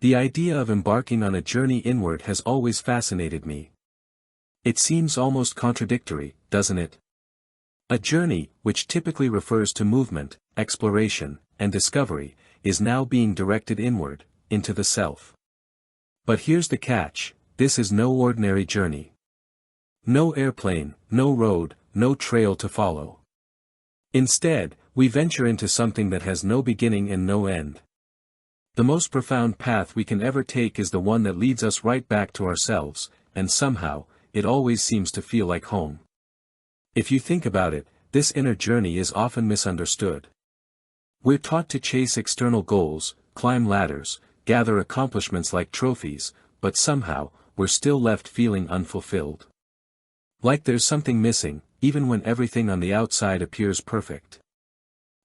The idea of embarking on a journey inward has always fascinated me. It seems almost contradictory, doesn't it? A journey, which typically refers to movement, exploration, and discovery, is now being directed inward, into the self. But here's the catch: this is no ordinary journey. No airplane, no road, no trail to follow. Instead, we venture into something that has no beginning and no end. The most profound path we can ever take is the one that leads us right back to ourselves, and somehow, it always seems to feel like home. If you think about it, this inner journey is often misunderstood. We're taught to chase external goals, climb ladders, gather accomplishments like trophies, but somehow, we're still left feeling unfulfilled. Like there's something missing, even when everything on the outside appears perfect.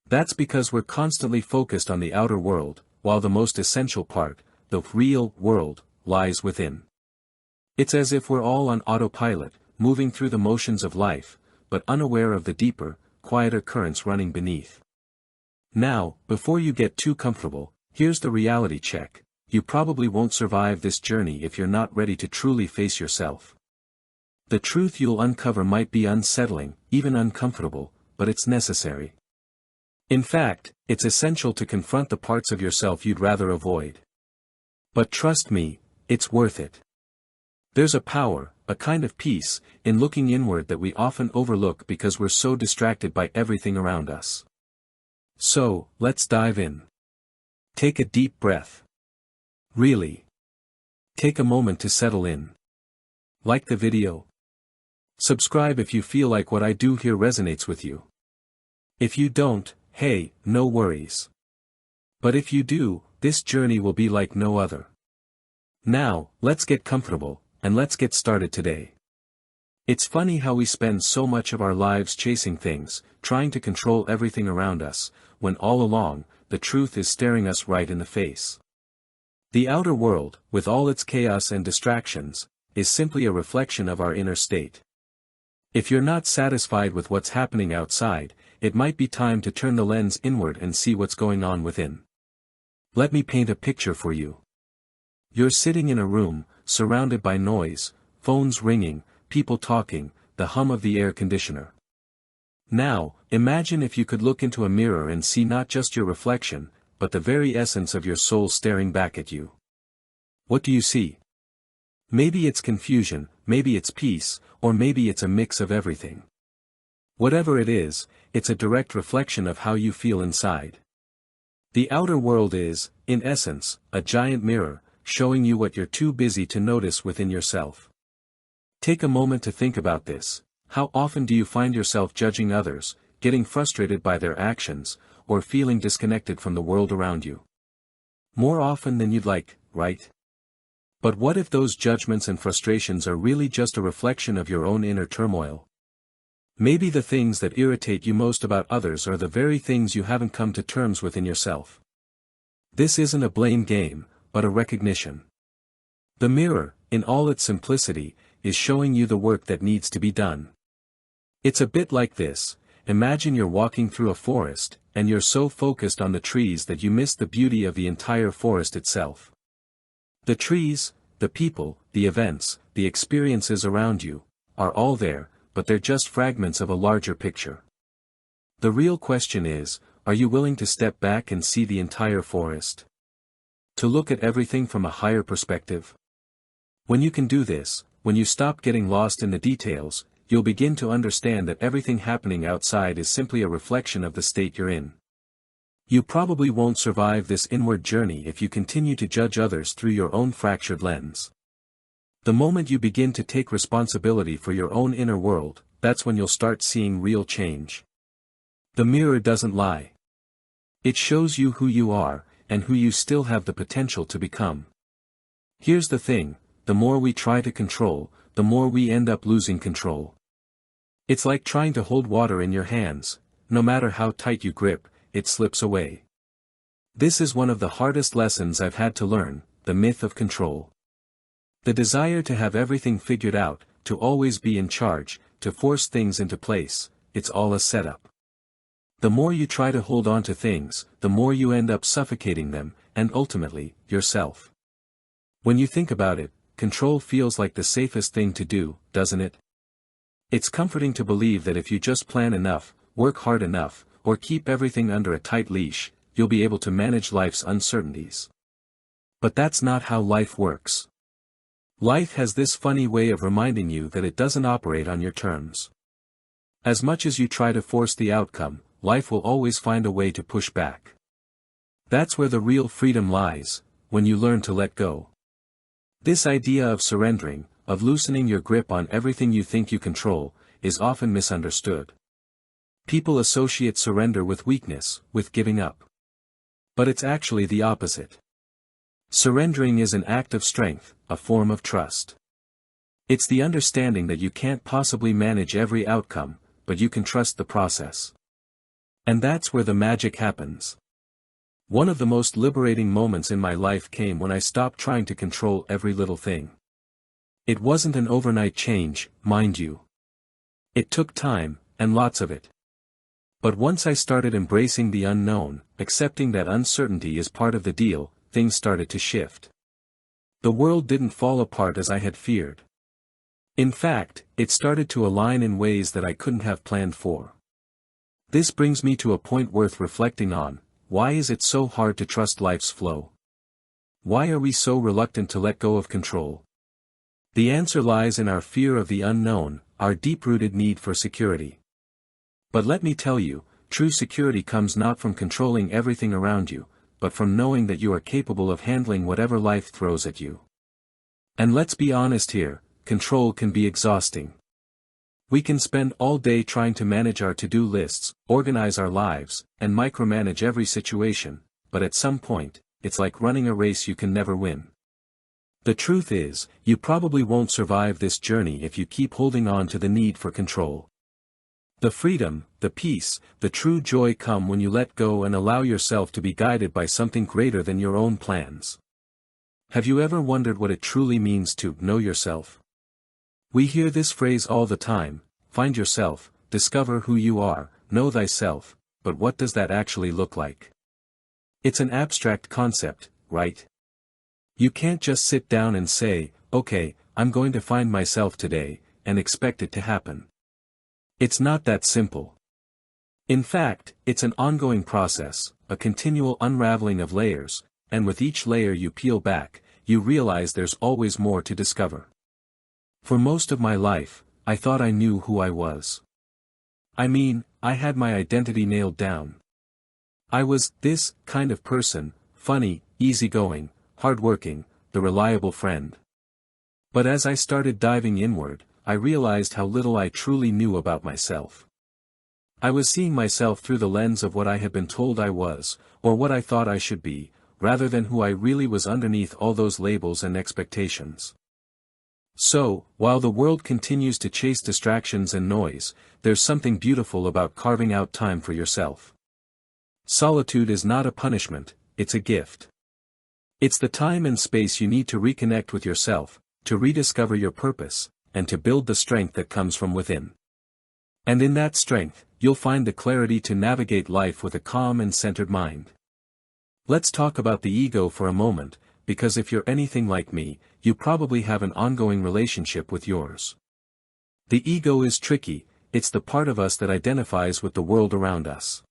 That's because we're constantly focused on the outer world, while the most essential part, the real world, lies within. It's as if we're all on autopilot, moving through the motions of life, but unaware of the deeper, quieter currents running beneath. Now, before you get too comfortable, here's the reality check: you probably won't survive this journey if you're not ready to truly face yourself. The truth you'll uncover might be unsettling, even uncomfortable, but it's necessary. In fact, it's essential to confront the parts of yourself you'd rather avoid. But trust me, it's worth it. There's a power, a kind of peace, in looking inward that we often overlook because we're so distracted by everything around us. So, let's dive in. Take a deep breath. Really. Take a moment to settle in. Like the video. Subscribe if you feel like what I do here resonates with you. If you don't, hey, no worries. But if you do, this journey will be like no other. Now, let's get comfortable, and let's get started today. It's funny how we spend so much of our lives chasing things, trying to control everything around us, when all along, the truth is staring us right in the face. The outer world, with all its chaos and distractions, is simply a reflection of our inner state. If you're not satisfied with what's happening outside, it might be time to turn the lens inward and see what's going on within. Let me paint a picture for you. You're sitting in a room, surrounded by noise, phones ringing, people talking, the hum of the air conditioner. Now, imagine if you could look into a mirror and see not just your reflection, but the very essence of your soul staring back at you. What do you see? Maybe it's confusion, maybe it's peace, or maybe it's a mix of everything. Whatever it is, it's a direct reflection of how you feel inside. The outer world is, in essence, a giant mirror, showing you what you're too busy to notice within yourself. Take a moment to think about this. How often do you find yourself judging others, getting frustrated by their actions, or feeling disconnected from the world around you? More often than you'd like, right? But what if those judgments and frustrations are really just a reflection of your own inner turmoil? Maybe the things that irritate you most about others are the very things you haven't come to terms with in yourself. This isn't a blame game, but a recognition. The mirror, in all its simplicity, is showing you the work that needs to be done. It's a bit like this: imagine you're walking through a forest, and you're so focused on the trees that you miss the beauty of the entire forest itself. The trees, the people, the events, the experiences around you, are all there, but they're just fragments of a larger picture. The real question is, are you willing to step back and see the entire forest? To look at everything from a higher perspective? When you can do this, when you stop getting lost in the details, you'll begin to understand that everything happening outside is simply a reflection of the state you're in. You probably won't survive this inward journey if you continue to judge others through your own fractured lens. The moment you begin to take responsibility for your own inner world, that's when you'll start seeing real change. The mirror doesn't lie. It shows you who you are, and who you still have the potential to become. Here's the thing: the more we try to control, the more we end up losing control. It's like trying to hold water in your hands. No matter how tight you grip, it slips away. This is one of the hardest lessons I've had to learn: the myth of control. The desire to have everything figured out, to always be in charge, to force things into place, it's all a setup. The more you try to hold on to things, the more you end up suffocating them, and ultimately, yourself. When you think about it, control feels like the safest thing to do, doesn't it? It's comforting to believe that if you just plan enough, work hard enough, or keep everything under a tight leash, you'll be able to manage life's uncertainties. But that's not how life works. Life has this funny way of reminding you that it doesn't operate on your terms. As much as you try to force the outcome, life will always find a way to push back. That's where the real freedom lies, when you learn to let go. This idea of surrendering, of loosening your grip on everything you think you control, is often misunderstood. People associate surrender with weakness, with giving up. But it's actually the opposite. Surrendering is an act of strength, a form of trust. It's the understanding that you can't possibly manage every outcome, but you can trust the process. And that's where the magic happens. One of the most liberating moments in my life came when I stopped trying to control every little thing. It wasn't an overnight change, mind you. It took time, and lots of it. But once I started embracing the unknown, accepting that uncertainty is part of the deal, things started to shift. The world didn't fall apart as I had feared. In fact, it started to align in ways that I couldn't have planned for. This brings me to a point worth reflecting on. Why is it so hard to trust life's flow? Why are we so reluctant to let go of control? The answer lies in our fear of the unknown, our deep-rooted need for security. But let me tell you, true security comes not from controlling everything around you, but from knowing that you are capable of handling whatever life throws at you. And let's be honest here, control can be exhausting. We can spend all day trying to manage our to-do lists, organize our lives, and micromanage every situation, but at some point, it's like running a race you can never win. The truth is, you probably won't survive this journey if you keep holding on to the need for control. The freedom, the peace, the true joy come when you let go and allow yourself to be guided by something greater than your own plans. Have you ever wondered what it truly means to know yourself? We hear this phrase all the time: find yourself, discover who you are, know thyself, but what does that actually look like? It's an abstract concept, right? You can't just sit down and say, okay, I'm going to find myself today, and expect it to happen. It's not that simple. In fact, it's an ongoing process, a continual unraveling of layers, and with each layer you peel back, you realize there's always more to discover. For most of my life, I thought I knew who I was. I mean, I had my identity nailed down. I was this kind of person, funny, easygoing, hardworking, the reliable friend. But as I started diving inward, I realized how little I truly knew about myself. I was seeing myself through the lens of what I had been told I was, or what I thought I should be, rather than who I really was underneath all those labels and expectations. So, while the world continues to chase distractions and noise, there's something beautiful about carving out time for yourself. Solitude is not a punishment, it's a gift. It's the time and space you need to reconnect with yourself, to rediscover your purpose, and to build the strength that comes from within. And in that strength, you'll find the clarity to navigate life with a calm and centered mind. Let's talk about the ego for a moment, because if you're anything like me, you probably have an ongoing relationship with yours. The ego is tricky, it's the part of us that identifies with the world around us.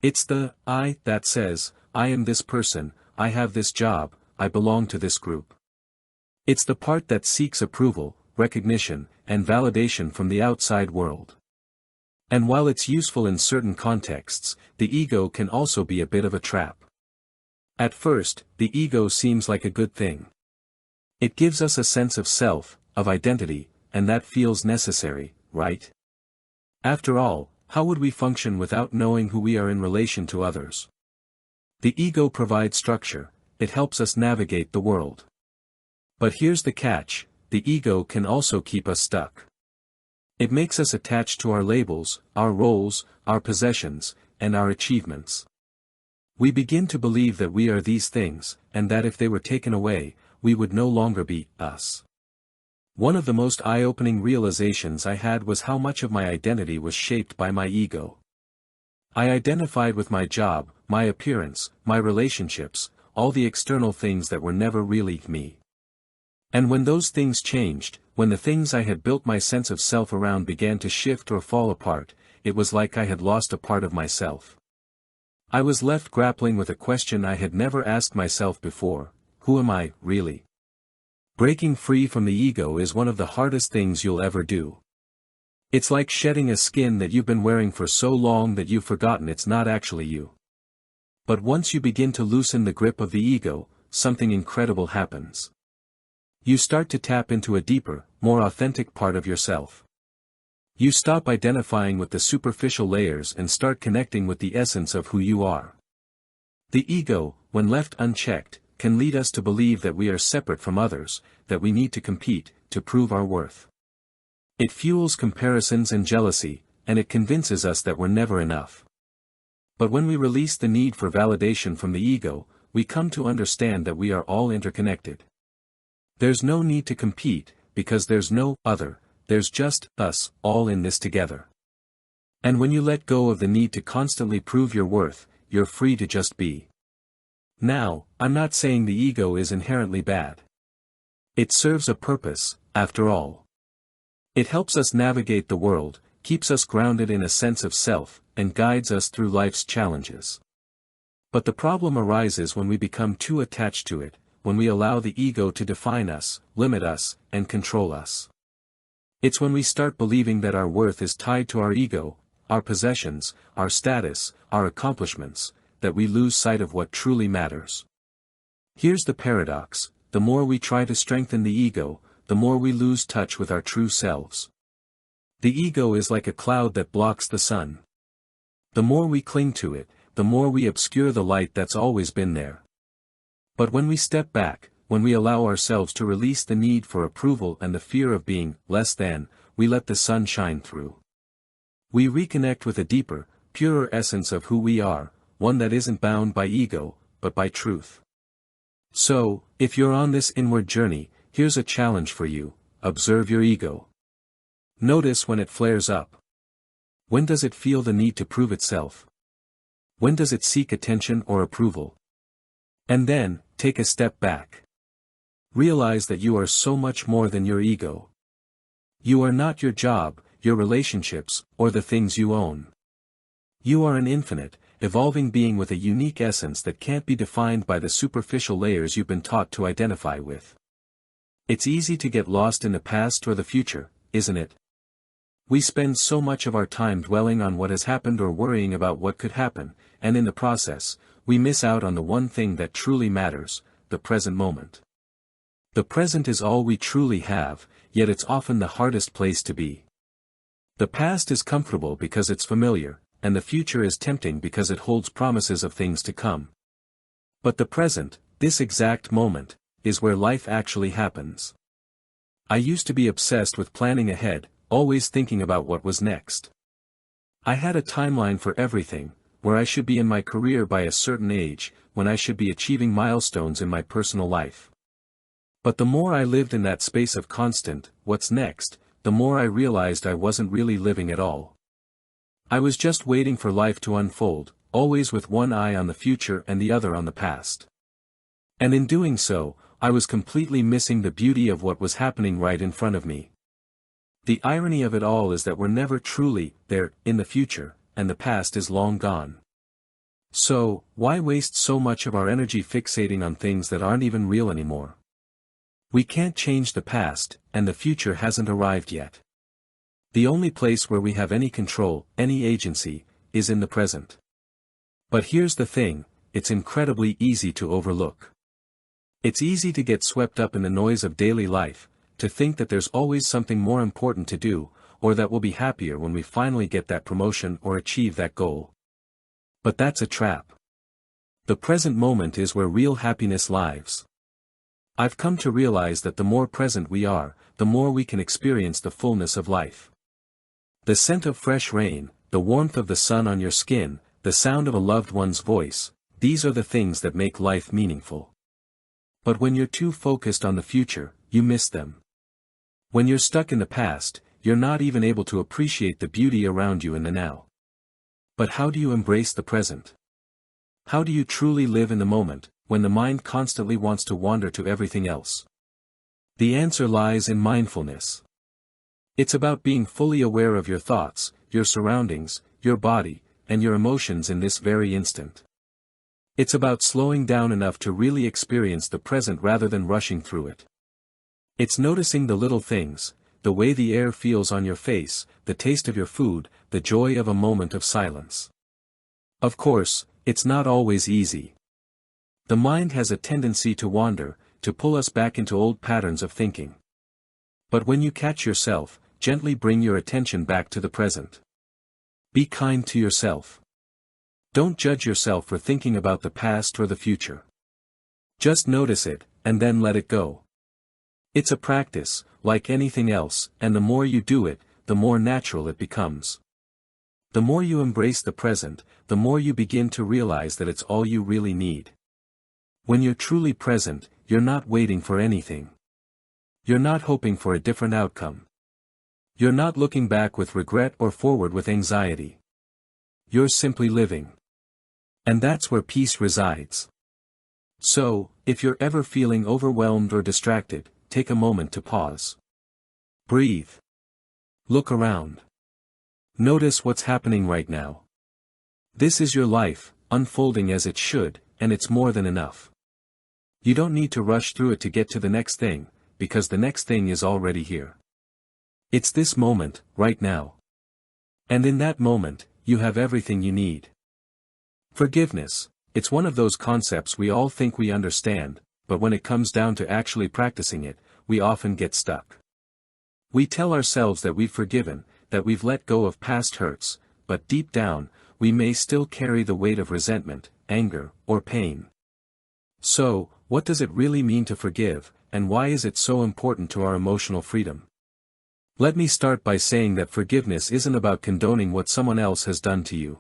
It's the I that says, I am this person, I have this job, I belong to this group. It's the part that seeks approval, recognition, and validation from the outside world. And while it's useful in certain contexts, the ego can also be a bit of a trap. At first, the ego seems like a good thing. It gives us a sense of self, of identity, and that feels necessary, right? After all, how would we function without knowing who we are in relation to others? The ego provides structure, it helps us navigate the world. But here's the catch, the ego can also keep us stuck. It makes us attached to our labels, our roles, our possessions, and our achievements. We begin to believe that we are these things, and that if they were taken away, we would no longer be us. One of the most eye-opening realizations I had was how much of my identity was shaped by my ego. I identified with my job, my appearance, my relationships, all the external things that were never really me. And when those things changed, when the things I had built my sense of self around began to shift or fall apart, it was like I had lost a part of myself. I was left grappling with a question I had never asked myself before: who am I, really? Breaking free from the ego is one of the hardest things you'll ever do. It's like shedding a skin that you've been wearing for so long that you've forgotten it's not actually you. But once you begin to loosen the grip of the ego, something incredible happens. You start to tap into a deeper, more authentic part of yourself. You stop identifying with the superficial layers and start connecting with the essence of who you are. The ego, when left unchecked, can lead us to believe that we are separate from others, that we need to compete, to prove our worth. It fuels comparisons and jealousy, and it convinces us that we're never enough. But when we release the need for validation from the ego, we come to understand that we are all interconnected. There's no need to compete, because there's no other, there's just us, all in this together. And when you let go of the need to constantly prove your worth, you're free to just be. Now, I'm not saying the ego is inherently bad. It serves a purpose, after all. It helps us navigate the world, keeps us grounded in a sense of self, and guides us through life's challenges. But the problem arises when we become too attached to it, when we allow the ego to define us, limit us, and control us. It's when we start believing that our worth is tied to our ego, our possessions, our status, our accomplishments, that we lose sight of what truly matters. Here's the paradox: the more we try to strengthen the ego, the more we lose touch with our true selves. The ego is like a cloud that blocks the sun. The more we cling to it, the more we obscure the light that's always been there. But when we step back, when we allow ourselves to release the need for approval and the fear of being less than, we let the sun shine through. We reconnect with a deeper, purer essence of who we are, one that isn't bound by ego, but by truth. So, if you're on this inward journey, here's a challenge for you: observe your ego. Notice when it flares up. When does it feel the need to prove itself? When does it seek attention or approval? And then, take a step back. Realize that you are so much more than your ego. You are not your job, your relationships, or the things you own. You are an infinite, evolving being with a unique essence that can't be defined by the superficial layers you've been taught to identify with. It's easy to get lost in the past or the future, isn't it? We spend so much of our time dwelling on what has happened or worrying about what could happen, and in the process, we miss out on the one thing that truly matters: the present moment. The present is all we truly have, yet it's often the hardest place to be. The past is comfortable because it's familiar, and the future is tempting because it holds promises of things to come. But the present, this exact moment, is where life actually happens. I used to be obsessed with planning ahead, always thinking about what was next. I had a timeline for everything: where I should be in my career by a certain age, when I should be achieving milestones in my personal life. But the more I lived in that space of constant, what's next, the more I realized I wasn't really living at all. I was just waiting for life to unfold, always with one eye on the future and the other on the past. And in doing so, I was completely missing the beauty of what was happening right in front of me. The irony of it all is that we're never truly there in the future, and the past is long gone. So, why waste so much of our energy fixating on things that aren't even real anymore? We can't change the past, and the future hasn't arrived yet. The only place where we have any control, any agency, is in the present. But here's the thing: it's incredibly easy to overlook. It's easy to get swept up in the noise of daily life, to think that there's always something more important to do, or that we'll be happier when we finally get that promotion or achieve that goal. But that's a trap. The present moment is where real happiness lies. I've come to realize that the more present we are, the more we can experience the fullness of life. The scent of fresh rain, the warmth of the sun on your skin, the sound of a loved one's voice, these are the things that make life meaningful. But when you're too focused on the future, you miss them. When you're stuck in the past, you're not even able to appreciate the beauty around you in the now. But how do you embrace the present? How do you truly live in the moment, when the mind constantly wants to wander to everything else? The answer lies in mindfulness. It's about being fully aware of your thoughts, your surroundings, your body, and your emotions in this very instant. It's about slowing down enough to really experience the present rather than rushing through it. It's noticing the little things, the way the air feels on your face, the taste of your food, the joy of a moment of silence. Of course, it's not always easy. The mind has a tendency to wander, to pull us back into old patterns of thinking. But when you catch yourself, gently bring your attention back to the present. Be kind to yourself. Don't judge yourself for thinking about the past or the future. Just notice it, and then let it go. It's a practice, like anything else, and the more you do it, the more natural it becomes. The more you embrace the present, the more you begin to realize that it's all you really need. When you're truly present, you're not waiting for anything. You're not hoping for a different outcome. You're not looking back with regret or forward with anxiety. You're simply living. And that's where peace resides. So, if you're ever feeling overwhelmed or distracted, take a moment to pause. Breathe. Look around. Notice what's happening right now. This is your life, unfolding as it should, and it's more than enough. You don't need to rush through it to get to the next thing, because the next thing is already here. It's this moment, right now. And in that moment, you have everything you need. Forgiveness, it's one of those concepts we all think we understand, but when it comes down to actually practicing it, we often get stuck. We tell ourselves that we've forgiven, that we've let go of past hurts, but deep down, we may still carry the weight of resentment, anger, or pain. So, what does it really mean to forgive, and why is it so important to our emotional freedom? Let me start by saying that forgiveness isn't about condoning what someone else has done to you.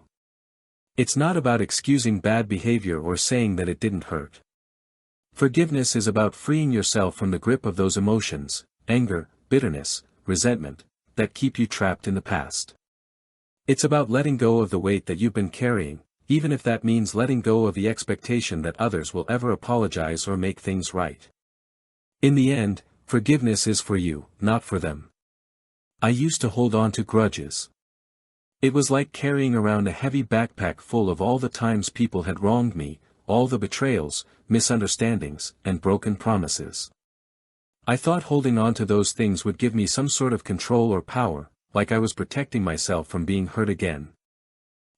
It's not about excusing bad behavior or saying that it didn't hurt. Forgiveness is about freeing yourself from the grip of those emotions, anger, bitterness, resentment, that keep you trapped in the past. It's about letting go of the weight that you've been carrying, even if that means letting go of the expectation that others will ever apologize or make things right. In the end, forgiveness is for you, not for them. I used to hold on to grudges. It was like carrying around a heavy backpack full of all the times people had wronged me, all the betrayals, misunderstandings, and broken promises. I thought holding on to those things would give me some sort of control or power, like I was protecting myself from being hurt again.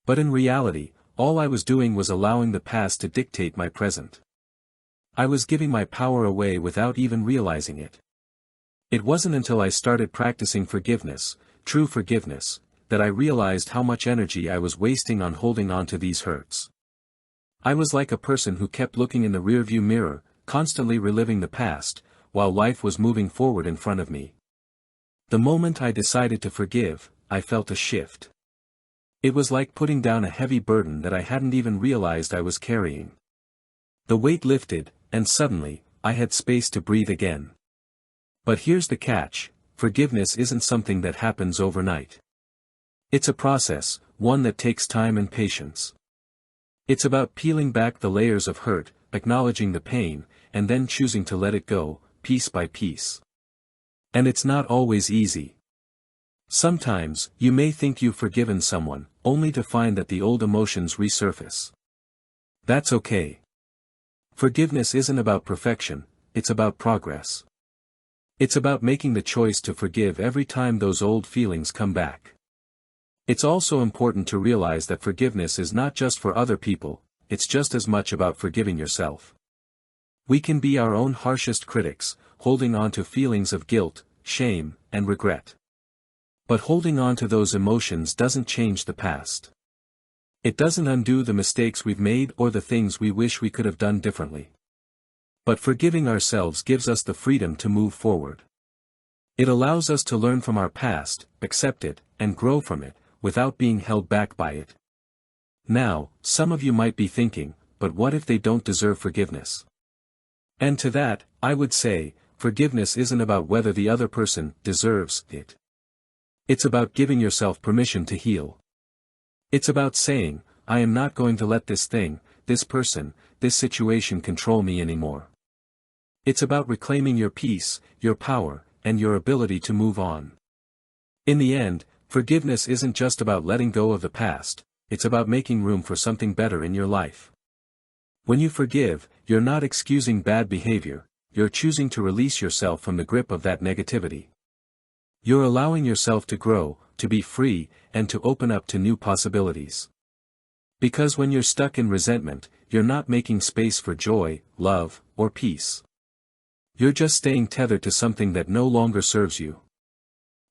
But in reality, all I was doing was allowing the past to dictate my present. I was giving my power away without even realizing it. It wasn't until I started practicing forgiveness, true forgiveness, that I realized how much energy I was wasting on holding on to these hurts. I was like a person who kept looking in the rearview mirror, constantly reliving the past, while life was moving forward in front of me. The moment I decided to forgive, I felt a shift. It was like putting down a heavy burden that I hadn't even realized I was carrying. The weight lifted, and suddenly, I had space to breathe again. But here's the catch: forgiveness isn't something that happens overnight. It's a process, one that takes time and patience. It's about peeling back the layers of hurt, acknowledging the pain, and then choosing to let it go, piece by piece. And it's not always easy. Sometimes, you may think you've forgiven someone, only to find that the old emotions resurface. That's okay. Forgiveness isn't about perfection, it's about progress. It's about making the choice to forgive every time those old feelings come back. It's also important to realize that forgiveness is not just for other people, it's just as much about forgiving yourself. We can be our own harshest critics, holding on to feelings of guilt, shame, and regret. But holding on to those emotions doesn't change the past. It doesn't undo the mistakes we've made or the things we wish we could have done differently. But forgiving ourselves gives us the freedom to move forward. It allows us to learn from our past, accept it, and grow from it, without being held back by it. Now, some of you might be thinking, but what if they don't deserve forgiveness? And to that, I would say, forgiveness isn't about whether the other person deserves it. It's about giving yourself permission to heal. It's about saying, I am not going to let this thing, this person, this situation control me anymore. It's about reclaiming your peace, your power, and your ability to move on. In the end, forgiveness isn't just about letting go of the past, it's about making room for something better in your life. When you forgive, you're not excusing bad behavior, you're choosing to release yourself from the grip of that negativity. You're allowing yourself to grow, to be free, and to open up to new possibilities. Because when you're stuck in resentment, you're not making space for joy, love, or peace. You're just staying tethered to something that no longer serves you.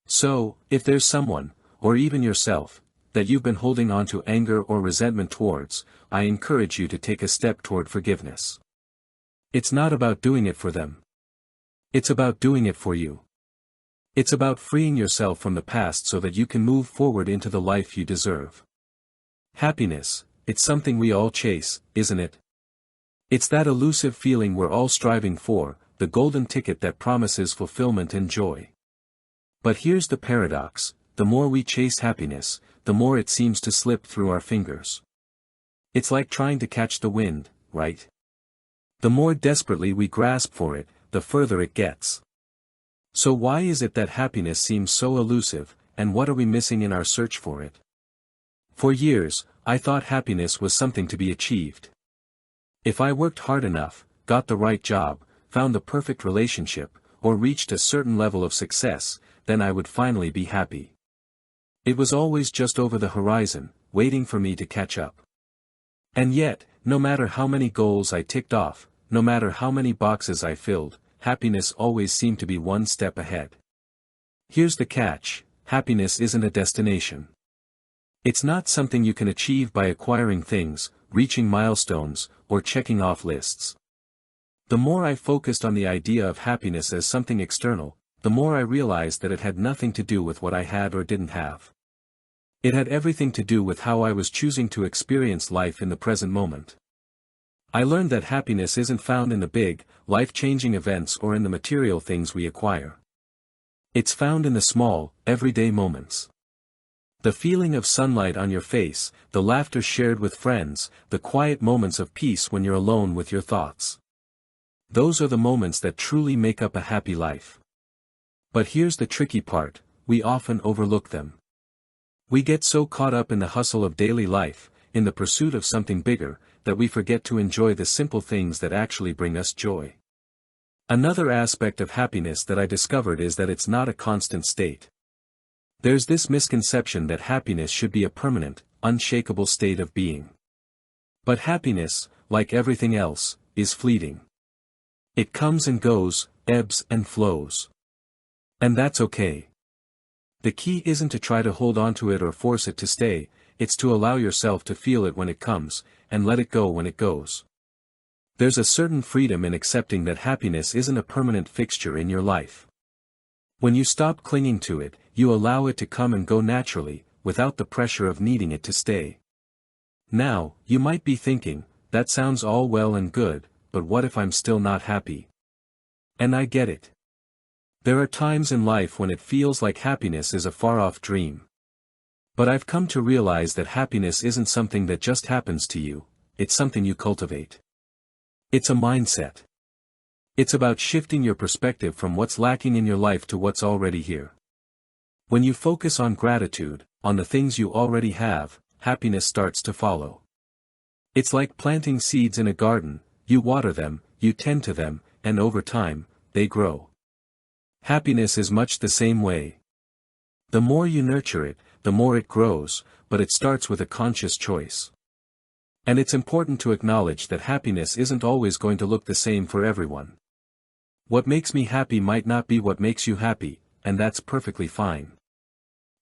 So, if there's someone, or even yourself, that you've been holding on to anger or resentment towards, I encourage you to take a step toward forgiveness. It's not about doing it for them. It's about doing it for you. It's about freeing yourself from the past so that you can move forward into the life you deserve. Happiness, it's something we all chase, isn't it? It's that elusive feeling we're all striving for, the golden ticket that promises fulfillment and joy. But here's the paradox, the more we chase happiness, the more it seems to slip through our fingers. It's like trying to catch the wind, right? The more desperately we grasp for it, the further it gets. So why is it that happiness seems so elusive, and what are we missing in our search for it? For years, I thought happiness was something to be achieved. If I worked hard enough, got the right job, found the perfect relationship, or reached a certain level of success, then I would finally be happy. It was always just over the horizon, waiting for me to catch up. And yet, no matter how many goals I ticked off, no matter how many boxes I filled, happiness always seemed to be one step ahead. Here's the catch, happiness isn't a destination. It's not something you can achieve by acquiring things, reaching milestones, or checking off lists. The more I focused on the idea of happiness as something external, the more I realized that it had nothing to do with what I had or didn't have. It had everything to do with how I was choosing to experience life in the present moment. I learned that happiness isn't found in the big, life-changing events or in the material things we acquire. It's found in the small, everyday moments. The feeling of sunlight on your face, the laughter shared with friends, the quiet moments of peace when you're alone with your thoughts. Those are the moments that truly make up a happy life. But here's the tricky part, we often overlook them. We get so caught up in the hustle of daily life, in the pursuit of something bigger, that we forget to enjoy the simple things that actually bring us joy. Another aspect of happiness that I discovered is that it's not a constant state. There's this misconception that happiness should be a permanent, unshakable state of being. But happiness, like everything else, is fleeting. It comes and goes, ebbs and flows. And that's okay. The key isn't to try to hold on to it or force it to stay, it's to allow yourself to feel it when it comes, and let it go when it goes. There's a certain freedom in accepting that happiness isn't a permanent fixture in your life. When you stop clinging to it, you allow it to come and go naturally, without the pressure of needing it to stay. Now, you might be thinking, that sounds all well and good, but what if I'm still not happy? And I get it. There are times in life when it feels like happiness is a far-off dream. But I've come to realize that happiness isn't something that just happens to you, it's something you cultivate. It's a mindset. It's about shifting your perspective from what's lacking in your life to what's already here. When you focus on gratitude, on the things you already have, happiness starts to follow. It's like planting seeds in a garden, you water them, you tend to them, and over time, they grow. Happiness is much the same way. The more you nurture it, the more it grows, but it starts with a conscious choice. And it's important to acknowledge that happiness isn't always going to look the same for everyone. What makes me happy might not be what makes you happy, and that's perfectly fine.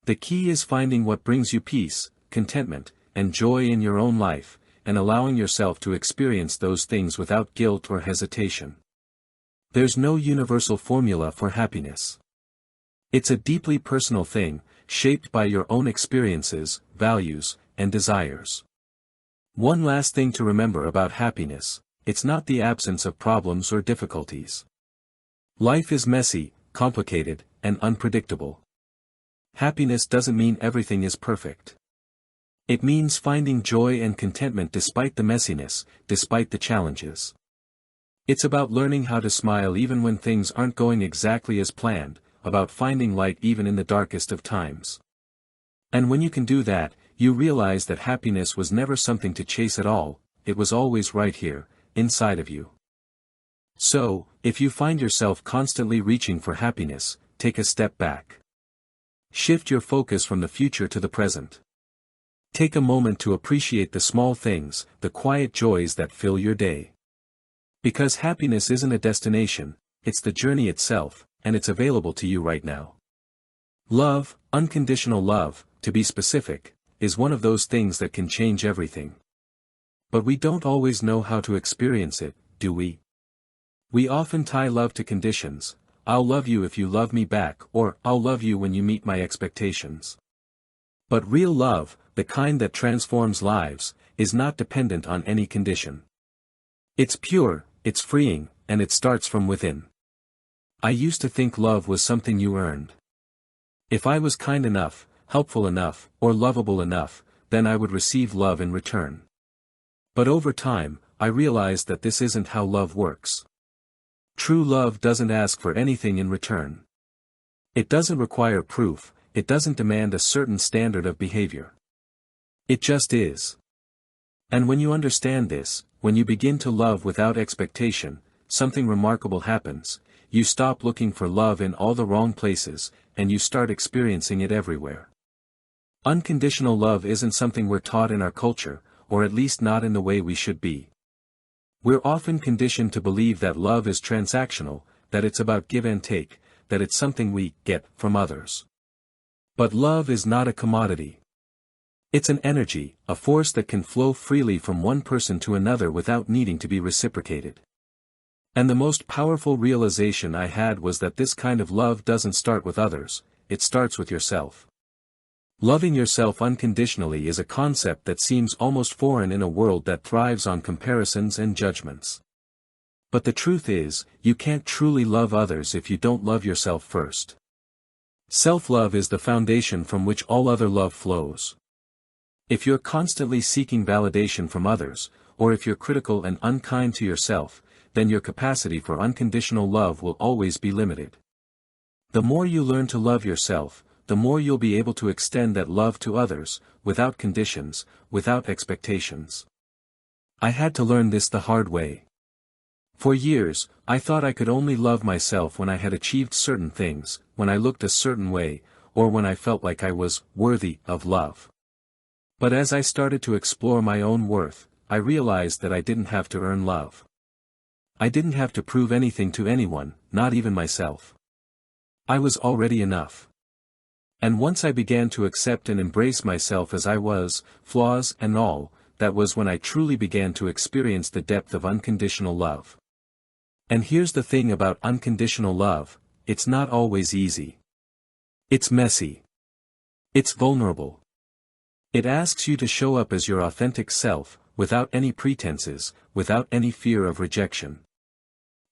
The key is finding what brings you peace, contentment, and joy in your own life, and allowing yourself to experience those things without guilt or hesitation. There's no universal formula for happiness. It's a deeply personal thing, shaped by your own experiences, values, and desires. One last thing to remember about happiness, it's not the absence of problems or difficulties. Life is messy, complicated, and unpredictable. Happiness doesn't mean everything is perfect. It means finding joy and contentment despite the messiness, despite the challenges. It's about learning how to smile even when things aren't going exactly as planned, about finding light even in the darkest of times. And when you can do that, you realize that happiness was never something to chase at all, it was always right here, inside of you. So, if you find yourself constantly reaching for happiness, take a step back. Shift your focus from the future to the present. Take a moment to appreciate the small things, the quiet joys that fill your day. Because happiness isn't a destination, it's the journey itself, and it's available to you right now. Love, unconditional love, to be specific, is one of those things that can change everything. But we don't always know how to experience it, do we? We often tie love to conditions. I'll love you if you love me back, or I'll love you when you meet my expectations. But real love, the kind that transforms lives, is not dependent on any condition. It's pure, it's freeing, and it starts from within. I used to think love was something you earned. If I was kind enough, helpful enough, or lovable enough, then I would receive love in return. But over time, I realized that this isn't how love works. True love doesn't ask for anything in return. It doesn't require proof, it doesn't demand a certain standard of behavior. It just is. And when you understand this, when you begin to love without expectation, something remarkable happens. You stop looking for love in all the wrong places, and you start experiencing it everywhere. Unconditional love isn't something we're taught in our culture, or at least not in the way we should be. We're often conditioned to believe that love is transactional, that it's about give and take, that it's something we get from others. But love is not a commodity. It's an energy, a force that can flow freely from one person to another without needing to be reciprocated. And the most powerful realization I had was that this kind of love doesn't start with others, it starts with yourself. Loving yourself unconditionally is a concept that seems almost foreign in a world that thrives on comparisons and judgments. But the truth is, you can't truly love others if you don't love yourself first. Self-love is the foundation from which all other love flows. If you're constantly seeking validation from others, or if you're critical and unkind to yourself, then your capacity for unconditional love will always be limited. The more you learn to love yourself, the more you'll be able to extend that love to others, without conditions, without expectations. I had to learn this the hard way. For years, I thought I could only love myself when I had achieved certain things, when I looked a certain way, or when I felt like I was worthy of love. But as I started to explore my own worth, I realized that I didn't have to earn love. I didn't have to prove anything to anyone, not even myself. I was already enough. And once I began to accept and embrace myself as I was, flaws and all, that was when I truly began to experience the depth of unconditional love. And here's the thing about unconditional love, it's not always easy. It's messy. It's vulnerable. It asks you to show up as your authentic self, without any pretenses, without any fear of rejection.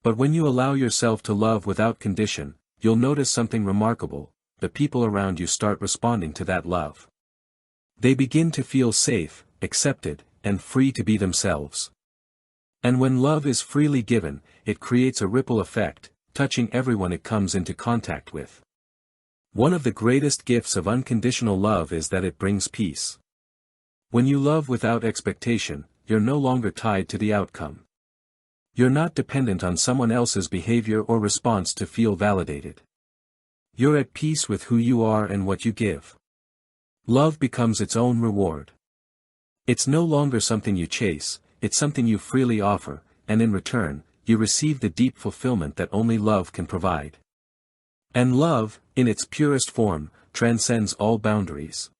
But when you allow yourself to love without condition, you'll notice something remarkable. The people around you start responding to that love. They begin to feel safe, accepted, and free to be themselves. And when love is freely given, it creates a ripple effect, touching everyone it comes into contact with. One of the greatest gifts of unconditional love is that it brings peace. When you love without expectation, you're no longer tied to the outcome. You're not dependent on someone else's behavior or response to feel validated. You're at peace with who you are and what you give. Love becomes its own reward. It's no longer something you chase, it's something you freely offer, and in return, you receive the deep fulfillment that only love can provide. And love, in its purest form, transcends all boundaries.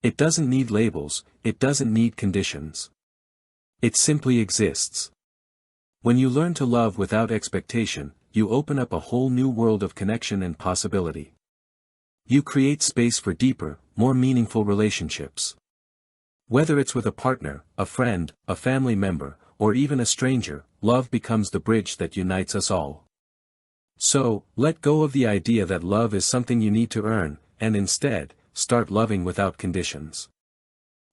It doesn't need labels, it doesn't need conditions. It simply exists. When you learn to love without expectation, you open up a whole new world of connection and possibility. You create space for deeper, more meaningful relationships. Whether it's with a partner, a friend, a family member, or even a stranger, love becomes the bridge that unites us all. So, let go of the idea that love is something you need to earn, and instead, start loving without conditions.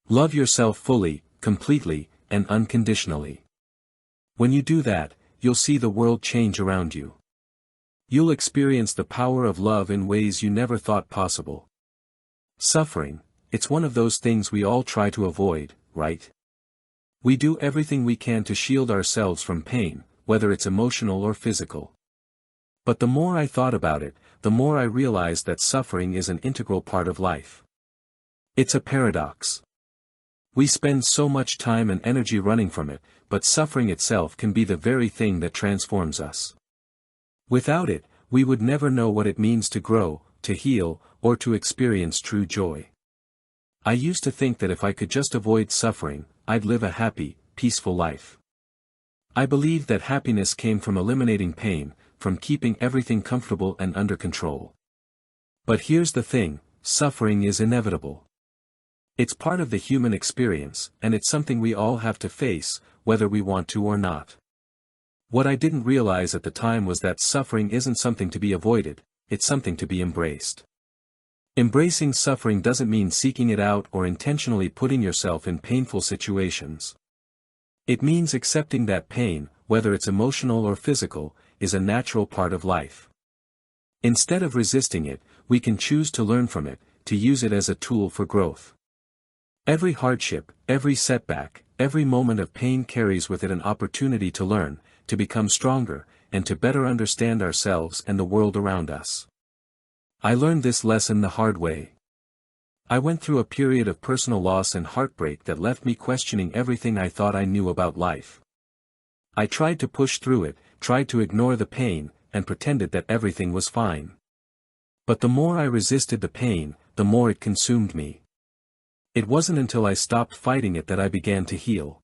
Love yourself fully, completely, and unconditionally. When you do that, you'll see the world change around you. You'll experience the power of love in ways you never thought possible. Suffering, it's one of those things we all try to avoid, right? We do everything we can to shield ourselves from pain, whether it's emotional or physical. But the more I thought about it, the more I realized that suffering is an integral part of life. It's a paradox. We spend so much time and energy running from it, but suffering itself can be the very thing that transforms us. Without it, we would never know what it means to grow, to heal, or to experience true joy. I used to think that if I could just avoid suffering, I'd live a happy, peaceful life. I believed that happiness came from eliminating pain, from keeping everything comfortable and under control. But here's the thing, suffering is inevitable. It's part of the human experience, and it's something we all have to face, whether we want to or not. What I didn't realize at the time was that suffering isn't something to be avoided, it's something to be embraced. Embracing suffering doesn't mean seeking it out or intentionally putting yourself in painful situations. It means accepting that pain, whether it's emotional or physical, is a natural part of life. Instead of resisting it, we can choose to learn from it, to use it as a tool for growth. Every hardship, every setback, every moment of pain carries with it an opportunity to learn, to become stronger, and to better understand ourselves and the world around us. I learned this lesson the hard way. I went through a period of personal loss and heartbreak that left me questioning everything I thought I knew about life. I tried to push through it, tried to ignore the pain, and pretended that everything was fine. But the more I resisted the pain, the more it consumed me. It wasn't until I stopped fighting it that I began to heal.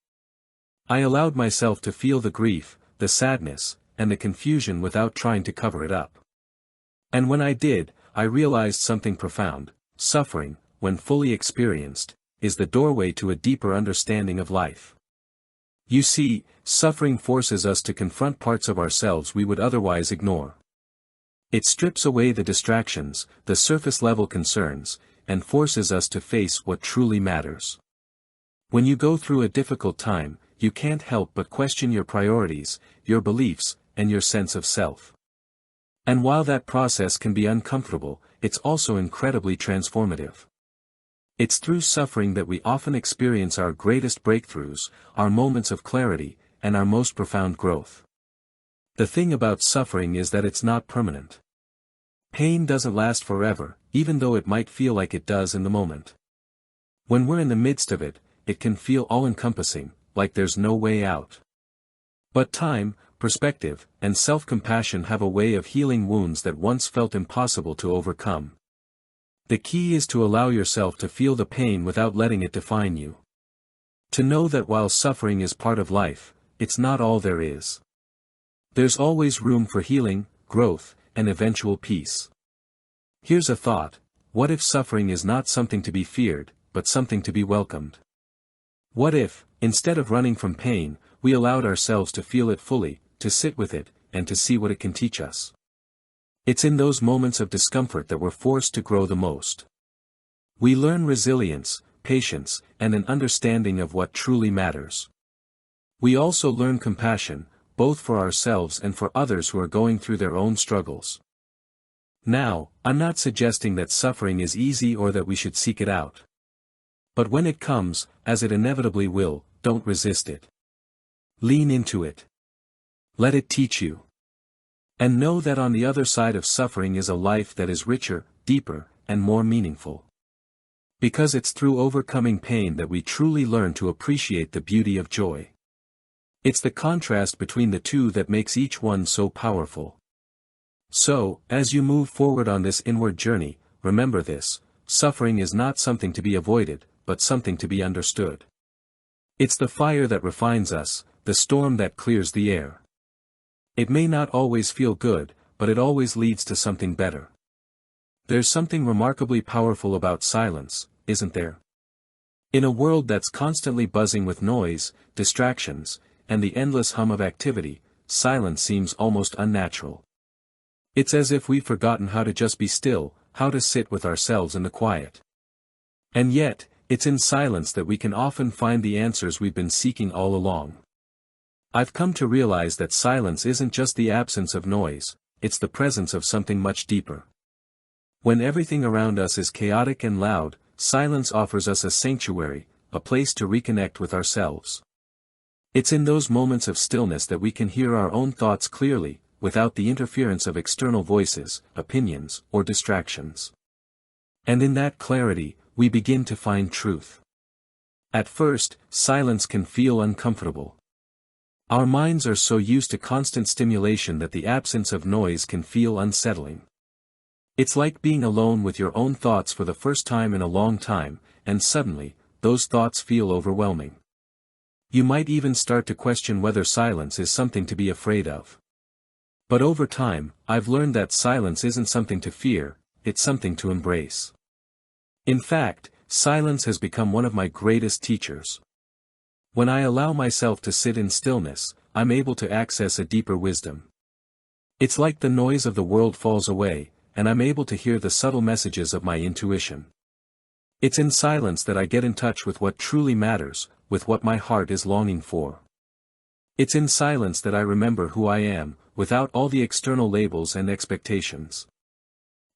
I allowed myself to feel the grief, the sadness, and the confusion without trying to cover it up. And when I did, I realized something profound. Suffering, when fully experienced, is the doorway to a deeper understanding of life. You see, suffering forces us to confront parts of ourselves we would otherwise ignore. It strips away the distractions, the surface-level concerns, and forces us to face what truly matters. When you go through a difficult time, you can't help but question your priorities, your beliefs, and your sense of self. And while that process can be uncomfortable, it's also incredibly transformative. It's through suffering that we often experience our greatest breakthroughs, our moments of clarity, and our most profound growth. The thing about suffering is that it's not permanent. Pain doesn't last forever, even though it might feel like it does in the moment. When we're in the midst of it, it can feel all-encompassing, like there's no way out. But time, perspective, and self-compassion have a way of healing wounds that once felt impossible to overcome. The key is to allow yourself to feel the pain without letting it define you. To know that while suffering is part of life, it's not all there is. There's always room for healing, growth, and eventual peace. Here's a thought: what if suffering is not something to be feared, but something to be welcomed? What if, instead of running from pain, we allowed ourselves to feel it fully, to sit with it, and to see what it can teach us? It's in those moments of discomfort that we're forced to grow the most. We learn resilience, patience, and an understanding of what truly matters. We also learn compassion, both for ourselves and for others who are going through their own struggles. Now, I'm not suggesting that suffering is easy or that we should seek it out. But when it comes, as it inevitably will, don't resist it. Lean into it. Let it teach you. And know that on the other side of suffering is a life that is richer, deeper, and more meaningful. Because it's through overcoming pain that we truly learn to appreciate the beauty of joy. It's the contrast between the two that makes each one so powerful. So, as you move forward on this inward journey, remember this: suffering is not something to be avoided, but something to be understood. It's the fire that refines us, the storm that clears the air. It may not always feel good, but it always leads to something better. There's something remarkably powerful about silence, isn't there? In a world that's constantly buzzing with noise, distractions, and the endless hum of activity, silence seems almost unnatural. It's as if we've forgotten how to just be still, how to sit with ourselves in the quiet. And yet, It's in silence that we can often find the answers we've been seeking all along. I've come to realize that silence isn't just the absence of noise, it's the presence of something much deeper. When everything around us is chaotic and loud, silence offers us a sanctuary, a place to reconnect with ourselves. It's in those moments of stillness that we can hear our own thoughts clearly, without the interference of external voices, opinions, or distractions. And in that clarity, we begin to find truth. At first, silence can feel uncomfortable. Our minds are so used to constant stimulation that the absence of noise can feel unsettling. It's like being alone with your own thoughts for the first time in a long time, and suddenly, those thoughts feel overwhelming. You might even start to question whether silence is something to be afraid of. But over time, I've learned that silence isn't something to fear, it's something to embrace. In fact, silence has become one of my greatest teachers. When I allow myself to sit in stillness, I'm able to access a deeper wisdom. It's like the noise of the world falls away, and I'm able to hear the subtle messages of my intuition. It's in silence that I get in touch with what truly matters, with what my heart is longing for. It's in silence that I remember who I am, without all the external labels and expectations.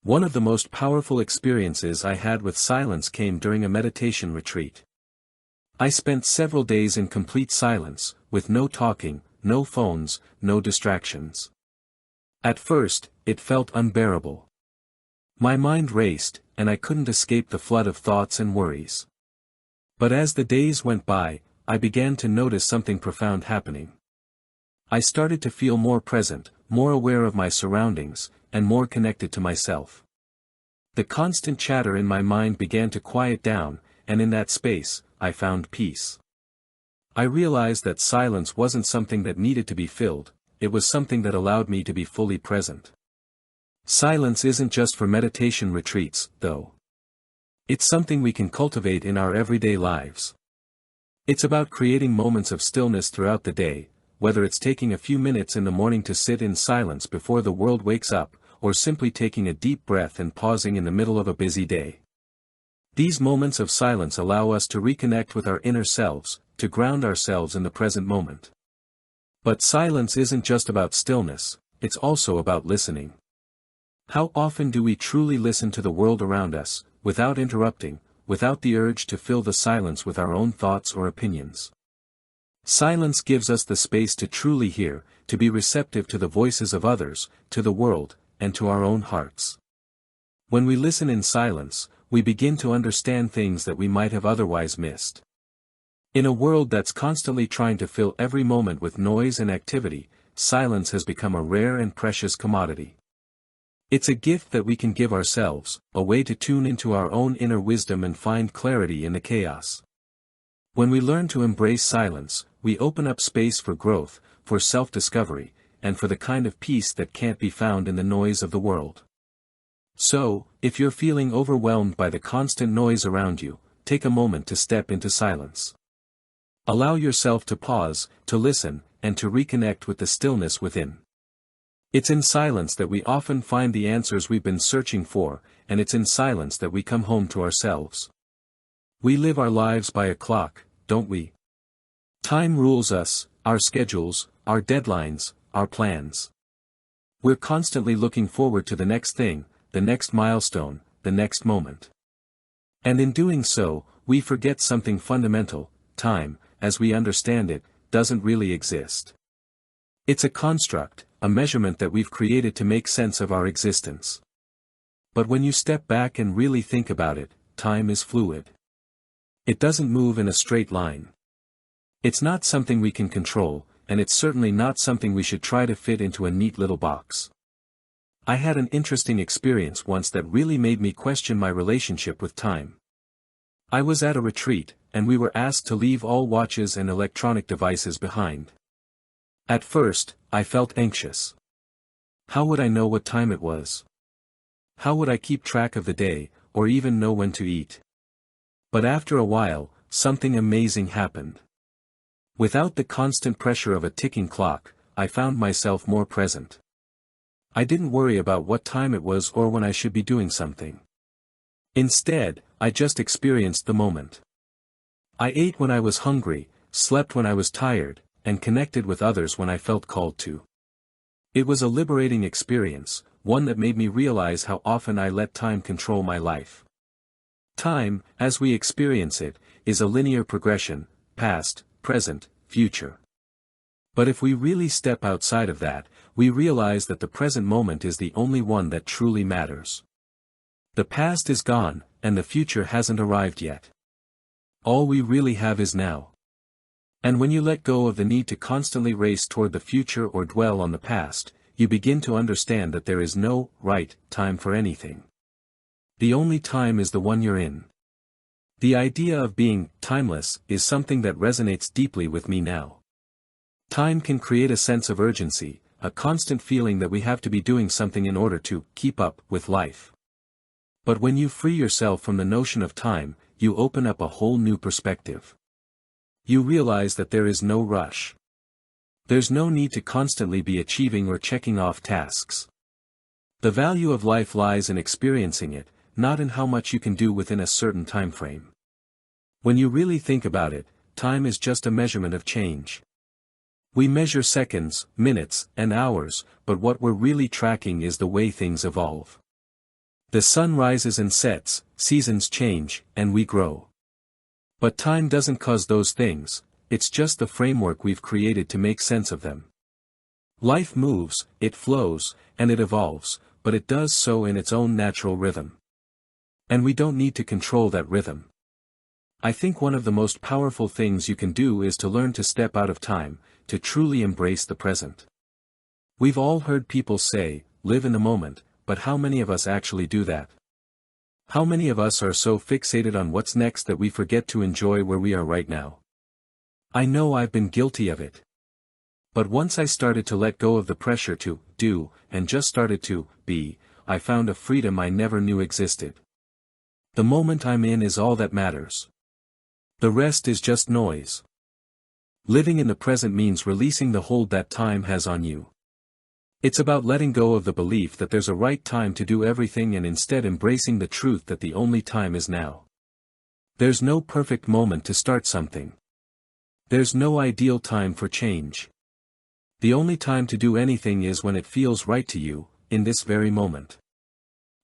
One of the most powerful experiences I had with silence came during a meditation retreat. I spent several days in complete silence, with no talking, no phones, no distractions. At first, it felt unbearable. My mind raced, and I couldn't escape the flood of thoughts and worries. But as the days went by, I began to notice something profound happening. I started to feel more present, more aware of my surroundings, and more connected to myself. The constant chatter in my mind began to quiet down, and in that space, I found peace. I realized that silence wasn't something that needed to be filled, it was something that allowed me to be fully present. Silence isn't just for meditation retreats, though. It's something we can cultivate in our everyday lives. It's about creating moments of stillness throughout the day, whether it's taking a few minutes in the morning to sit in silence before the world wakes up, or simply taking a deep breath and pausing in the middle of a busy day. These moments of silence allow us to reconnect with our inner selves, to ground ourselves in the present moment. But silence isn't just about stillness, it's also about listening. How often do we truly listen to the world around us, without interrupting, without the urge to fill the silence with our own thoughts or opinions? Silence gives us the space to truly hear, to be receptive to the voices of others, to the world, and to our own hearts. When we listen in silence, we begin to understand things that we might have otherwise missed. In a world that's constantly trying to fill every moment with noise and activity, silence has become a rare and precious commodity. It's a gift that we can give ourselves, a way to tune into our own inner wisdom and find clarity in the chaos. When we learn to embrace silence, we open up space for growth, for self-discovery, and for the kind of peace that can't be found in the noise of the world. So, if you're feeling overwhelmed by the constant noise around you, take a moment to step into silence. Allow yourself to pause, to listen, and to reconnect with the stillness within. It's in silence that we often find the answers we've been searching for, and it's in silence that we come home to ourselves. We live our lives by a clock, don't we? Time rules us, our schedules, our deadlines, our plans. We're constantly looking forward to the next thing, the next milestone, the next moment. And in doing so, we forget something fundamental: time, as we understand it, doesn't really exist. It's a construct, a measurement that we've created to make sense of our existence. But when you step back and really think about it, time is fluid. It doesn't move in a straight line. It's not something we can control, and it's certainly not something we should try to fit into a neat little box. I had an interesting experience once that really made me question my relationship with time. I was at a retreat, and we were asked to leave all watches and electronic devices behind. At first, I felt anxious. How would I know what time it was? How would I keep track of the day, or even know when to eat? But after a while, something amazing happened. Without the constant pressure of a ticking clock, I found myself more present. I didn't worry about what time it was or when I should be doing something. Instead, I just experienced the moment. I ate when I was hungry, slept when I was tired, and connected with others when I felt called to. It was a liberating experience, one that made me realize how often I let time control my life. Time, as we experience it, is a linear progression, past, present, future. But if we really step outside of that, we realize that the present moment is the only one that truly matters. The past is gone, and the future hasn't arrived yet. All we really have is now. And when you let go of the need to constantly race toward the future or dwell on the past, you begin to understand that there is no right time for anything. The only time is the one you're in. The idea of being timeless is something that resonates deeply with me now. Time can create a sense of urgency, a constant feeling that we have to be doing something in order to keep up with life. But when you free yourself from the notion of time, you open up a whole new perspective. You realize that there is no rush. There's no need to constantly be achieving or checking off tasks. The value of life lies in experiencing it, not in how much you can do within a certain time frame. When you really think about it, time is just a measurement of change. We measure seconds, minutes, and hours, but what we're really tracking is the way things evolve. The sun rises and sets, seasons change, and we grow. But time doesn't cause those things, it's just the framework we've created to make sense of them. Life moves, it flows, and it evolves, but it does so in its own natural rhythm. And we don't need to control that rhythm. I think one of the most powerful things you can do is to learn to step out of time, to truly embrace the present. We've all heard people say, live in the moment, but how many of us actually do that? How many of us are so fixated on what's next that we forget to enjoy where we are right now? I know I've been guilty of it. But once I started to let go of the pressure to do, and just started to be, I found a freedom I never knew existed. The moment I'm in is all that matters. The rest is just noise. Living in the present means releasing the hold that time has on you. It's about letting go of the belief that there's a right time to do everything and instead embracing the truth that the only time is now. There's no perfect moment to start something. There's no ideal time for change. The only time to do anything is when it feels right to you, in this very moment.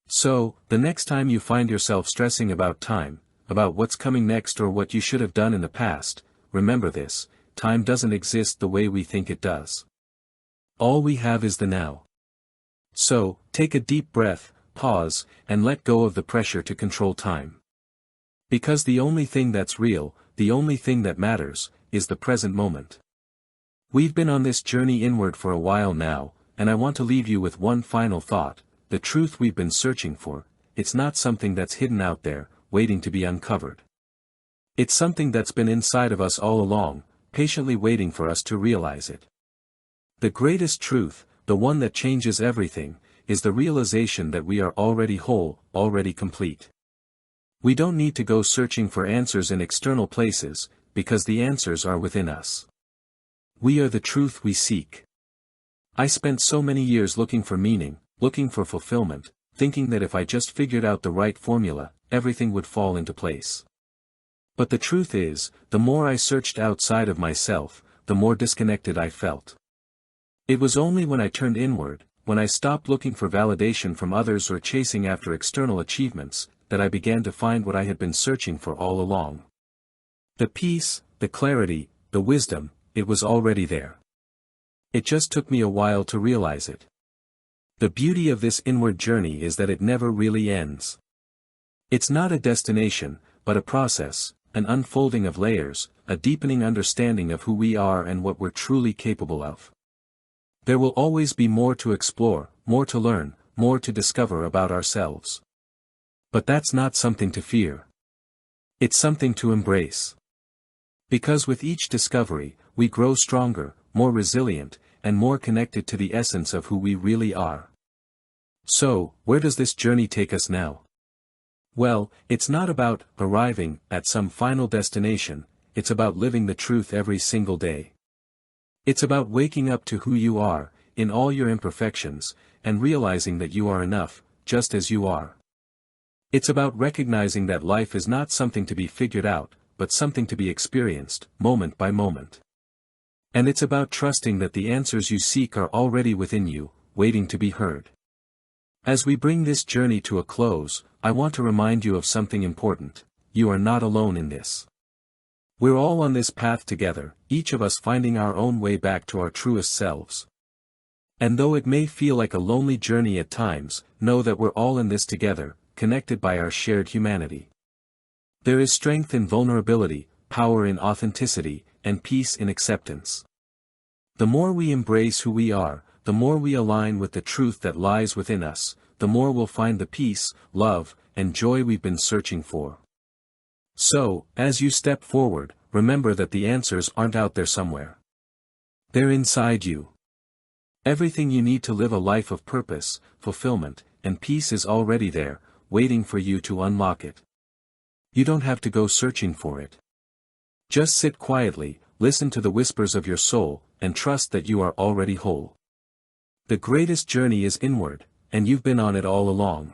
So, the next time you find yourself stressing about time, about what's coming next or what you should have done in the past, remember this: time doesn't exist the way we think it does. All we have is the now. So, take a deep breath, pause, and let go of the pressure to control time. Because the only thing that's real, the only thing that matters, is the present moment. We've been on this journey inward for a while now, and I want to leave you with one final thought: the truth we've been searching for, it's not something that's hidden out there, waiting to be uncovered. It's something that's been inside of us all along, patiently waiting for us to realize it. The greatest truth, the one that changes everything, is the realization that we are already whole, already complete. We don't need to go searching for answers in external places, because the answers are within us. We are the truth we seek. I spent so many years looking for meaning, looking for fulfillment, thinking that if I just figured out the right formula, everything would fall into place. But the truth is, the more I searched outside of myself, the more disconnected I felt. It was only when I turned inward, when I stopped looking for validation from others or chasing after external achievements, that I began to find what I had been searching for all along. The peace, the clarity, the wisdom, it was already there. It just took me a while to realize it. The beauty of this inward journey is that it never really ends. It's not a destination, but a process, an unfolding of layers, a deepening understanding of who we are and what we're truly capable of. There will always be more to explore, more to learn, more to discover about ourselves. But that's not something to fear. It's something to embrace. Because with each discovery, we grow stronger, more resilient, and more connected to the essence of who we really are. So, where does this journey take us now? Well, it's not about arriving at some final destination, it's about living the truth every single day. It's about waking up to who you are, in all your imperfections, and realizing that you are enough, just as you are. It's about recognizing that life is not something to be figured out, but something to be experienced, moment by moment. And it's about trusting that the answers you seek are already within you, waiting to be heard. As we bring this journey to a close, I want to remind you of something important: you are not alone in this. We're all on this path together, each of us finding our own way back to our truest selves. And though it may feel like a lonely journey at times, know that we're all in this together, connected by our shared humanity. There is strength in vulnerability, power in authenticity, and peace in acceptance. The more we embrace who we are, the more we align with the truth that lies within us, the more we'll find the peace, love, and joy we've been searching for. So, as you step forward, remember that the answers aren't out there somewhere. They're inside you. Everything you need to live a life of purpose, fulfillment, and peace is already there, waiting for you to unlock it. You don't have to go searching for it. Just sit quietly, listen to the whispers of your soul, and trust that you are already whole. The greatest journey is inward, and you've been on it all along.